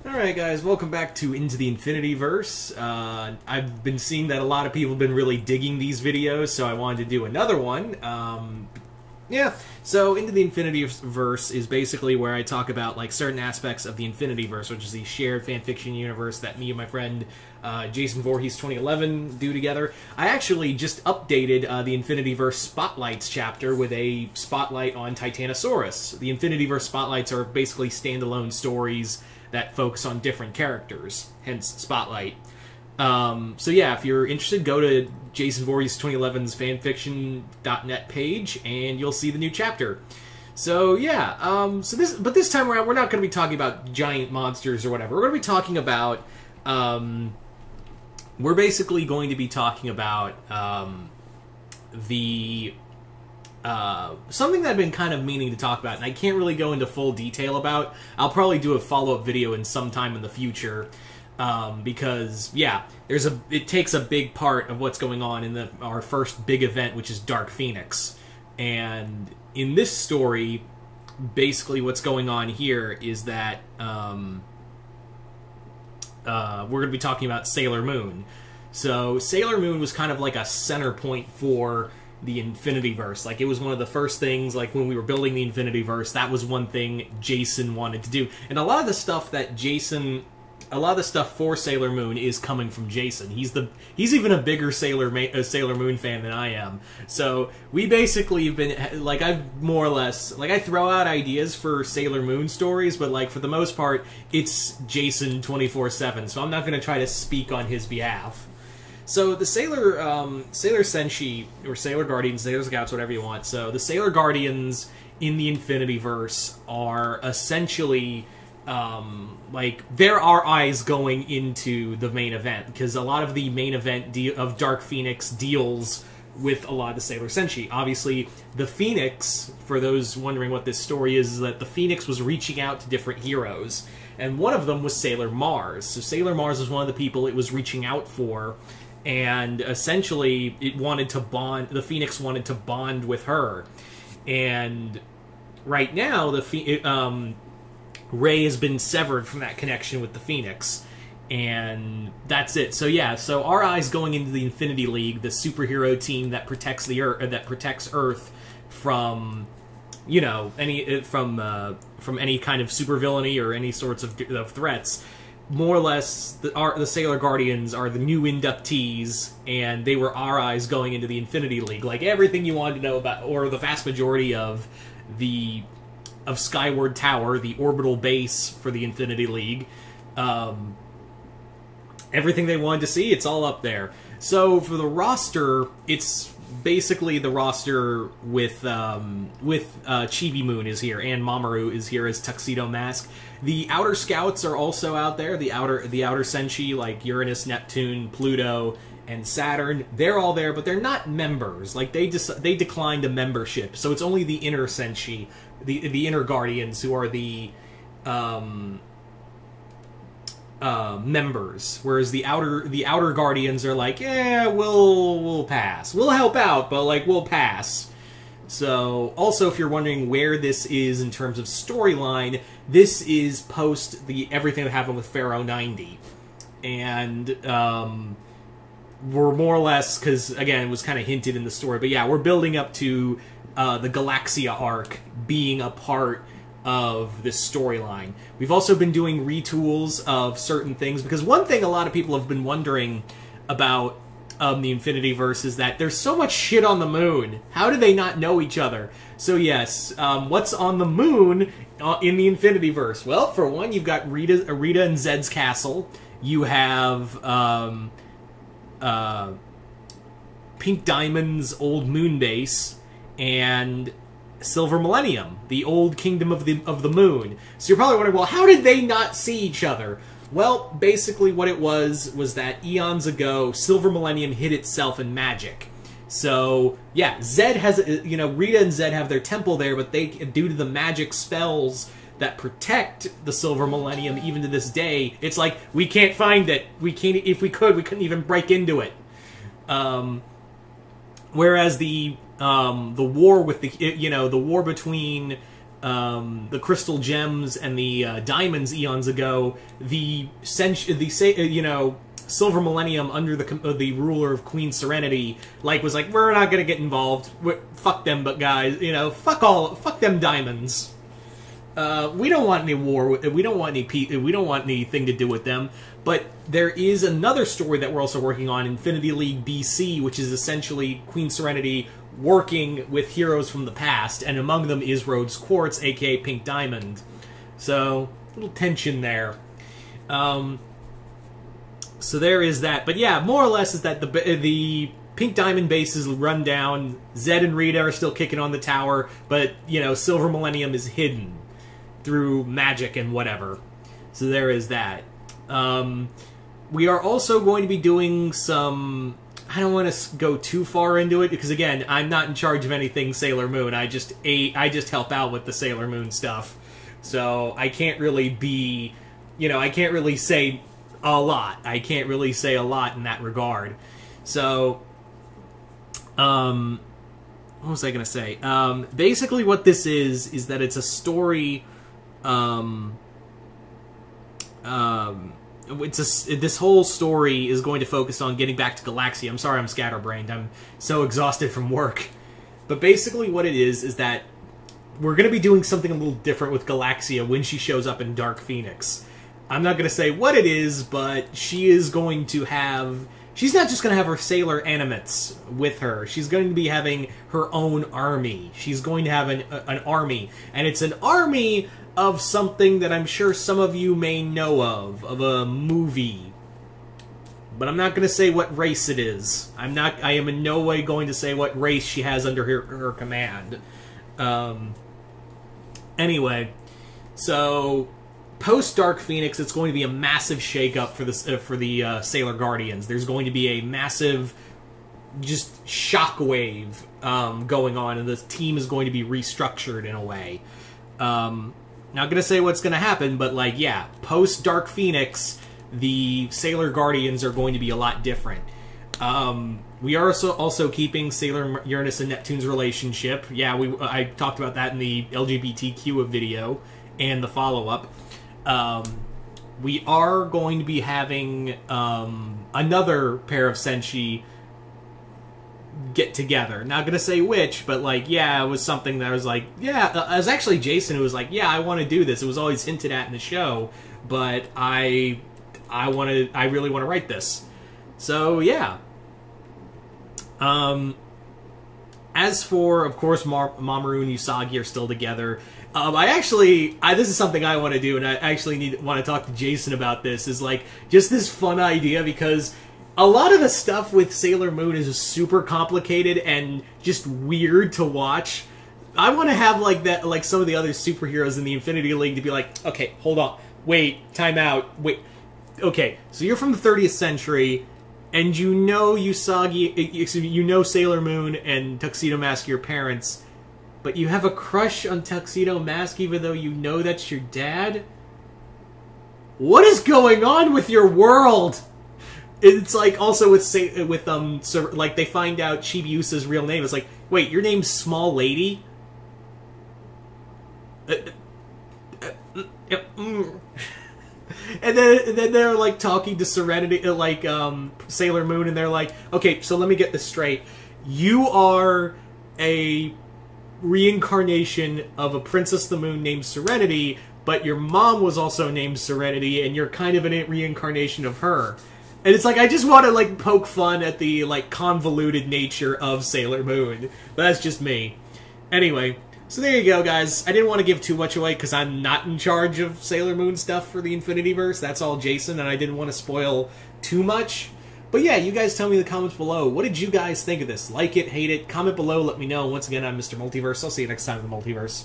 Alright guys, welcome back to Into the Infinity Verse. I've been seeing that a lot of people have been really digging these videos, so I wanted to do another one. So Into the Infinity Verse is basically where I talk about like certain aspects of the Infinity Verse, which is the shared fanfiction universe that me and my friend Jason Voorhees 2011 do together. I actually just updated the Infinity Verse Spotlights chapter with a spotlight on Titanosaurus. The Infinity Verse Spotlights are basically standalone stories that focus on different characters, hence Spotlight. So yeah, if you're interested, go to Jason Voorhees 2011's fanfiction.net page, and you'll see the new chapter. So yeah, but this time around, we're not going to be talking about giant monsters or whatever. We're going to be talking about, we're basically going to be talking about something that I've been kind of meaning to talk about, and I can't really go into full detail about. I'll probably do a follow-up video in some time in the future, because, yeah, it takes a big part of what's going on in our first big event, which is Dark Phoenix. And in this story, basically what's going on here is that we're going to be talking about Sailor Moon. So Sailor Moon was kind of like a center point for the Infinity Verse. Like, it was one of the first things, like, when we were building the Infinity Verse, that was one thing Jason wanted to do. And a lot of the stuff for Sailor Moon is coming from Jason. He's even a bigger Sailor Moon fan than I am. So we basically have been, like, I've more or less, like, I throw out ideas for Sailor Moon stories, but, like, for the most part, it's Jason 24/7, so I'm not going to try to speak on his behalf. So the Sailor Senshi, or Sailor Guardians, Sailor Scouts, whatever you want. So the Sailor Guardians in the Infinity Verse are essentially, like, there are eyes going into the main event, because a lot of the main event of Dark Phoenix deals with a lot of the Sailor Senshi. Obviously, the Phoenix, for those wondering what this story is that the Phoenix was reaching out to different heroes, and one of them was Sailor Mars. So Sailor Mars was one of the people it was reaching out for, and essentially it wanted to bond, the Phoenix wanted to bond with her. And right now, Ray has been severed from that connection with the Phoenix, and that's it. So yeah, so our eyes going into the Infinity League, the superhero team that protects the Earth, Earth from, you know, from any kind of supervillainy or any sorts of threats. More or less, the Sailor Guardians are the new inductees, and they were our eyes going into the Infinity League. Like, everything you wanted to know about, or the vast majority of Skyward Tower, the orbital base for the Infinity League, everything they wanted to see, it's all up there. So for the roster, it's basically the roster with Chibi Moon is here, and Mamoru is here as Tuxedo Mask. The Outer Scouts are also out there. The outer Senshi, like Uranus, Neptune, Pluto, and Saturn, they're all there, but they're not members. Like, they declined a membership, so it's only the Inner Senshi, the Inner Guardians, who are the members, whereas the outer Guardians are like, yeah, we'll pass. We'll help out, but, like, we'll pass. So, also, if you're wondering where this is in terms of storyline, this is post everything that happened with Pharaoh 90. And, we're more or less, because, again, it was kind of hinted in the story, but yeah, we're building up to the Galaxia arc being a part of this storyline. We've also been doing retools of certain things, because one thing a lot of people have been wondering about the Infinity Verse is that there's so much shit on the moon. How do they not know each other? So yes, what's on the moon in the Infinity Verse? Well, for one, you've got Rita and Zed's castle. You have Pink Diamond's old moon base, and Silver Millennium, the old kingdom of the moon. So you're probably wondering, well, how did they not see each other? Well, basically what it was that eons ago, Silver Millennium hid itself in magic. So, yeah, Zed has, you know, Rita and Zed have their temple there, but they, due to the magic spells that protect the Silver Millennium even to this day, it's like, we can't find it. We can't, if we could, we couldn't even break into it. Whereas the war with the war between the crystal gems and the diamonds eons ago, Silver Millennium under the ruler of Queen Serenity, was like, we're not gonna get involved. Fuck them, but guys, fuck them diamonds. We don't want any war. We don't want anything to do with them. But there is another story that we're also working on, Infinity League BC, which is essentially Queen Serenity working with heroes from the past, and among them is Rhodes Quartz, aka Pink Diamond. So, a little tension there. So there is that. But yeah, more or less is that the Pink Diamond base is run down. Zed and Rita are still kicking on the tower, but, Silver Millennium is hidden through magic and whatever. So there is that. We are also going to be doing some... I don't want to go too far into it, because again, I'm not in charge of anything Sailor Moon. I just help out with the Sailor Moon stuff. So I can't really be... I can't really say a lot. I can't really say a lot in that regard. So... what was I going to say? Basically what this is that it's a story... this whole story is going to focus on getting back to Galaxia. I'm sorry I'm scatterbrained. I'm so exhausted from work. But basically what it is that we're going to be doing something a little different with Galaxia when she shows up in Dark Phoenix. I'm not going to say what it is, but she is going to have... She's not just going to have her sailor animates with her. She's going to be having her own army. She's going to have an army. And it's an army of something that I'm sure some of you may know of a movie. But I'm not going to say what race it is. I am in no way going to say what race she has under her command. Anyway, so post Dark Phoenix, it's going to be a massive shakeup for the Sailor Guardians. There's going to be a massive just shockwave going on, and the team is going to be restructured in a way. Not gonna say what's gonna happen, but yeah, post Dark Phoenix, the Sailor Guardians are going to be a lot different. We are also keeping Sailor Uranus and Neptune's relationship. Yeah, I talked about that in the LGBTQ video and the follow-up. We are going to be having another pair of Senshi get together. Not gonna say which, but yeah, it was something that I was like, yeah, it was actually Jason who was like, yeah, I want to do this. It was always hinted at in the show, but I really want to write this. So yeah. As for, of course, Mamoru and Usagi are still together. This is something I want to do, and I actually want to talk to Jason about this, is just this fun idea, because a lot of the stuff with Sailor Moon is super complicated and just weird to watch. I want to have that, some of the other superheroes in the Infinity League to be like, okay, hold on, wait, time out, wait. Okay, so you're from the 30th century, and you know Sailor Moon and Tuxedo Mask, your parents, but you have a crush on Tuxedo Mask even though you know that's your dad? What is going on with your world? It's also with they find out Chibiusa's real name. It's wait, your name's Small Lady? And then they're talking to Serenity, Sailor Moon, and they're like, okay, so let me get this straight. You are a reincarnation of a Princess of the Moon named Serenity, but your mom was also named Serenity, and you're kind of a reincarnation of her. And it's I just want to poke fun at the convoluted nature of Sailor Moon. But that's just me. Anyway, so there you go, guys. I didn't want to give too much away because I'm not in charge of Sailor Moon stuff for the Infinityverse. That's all Jason, and I didn't want to spoil too much. But yeah, you guys tell me in the comments below. What did you guys think of this? Like it, hate it, comment below, let me know. Once again, I'm Mr. Multiverse. I'll see you next time in the Multiverse.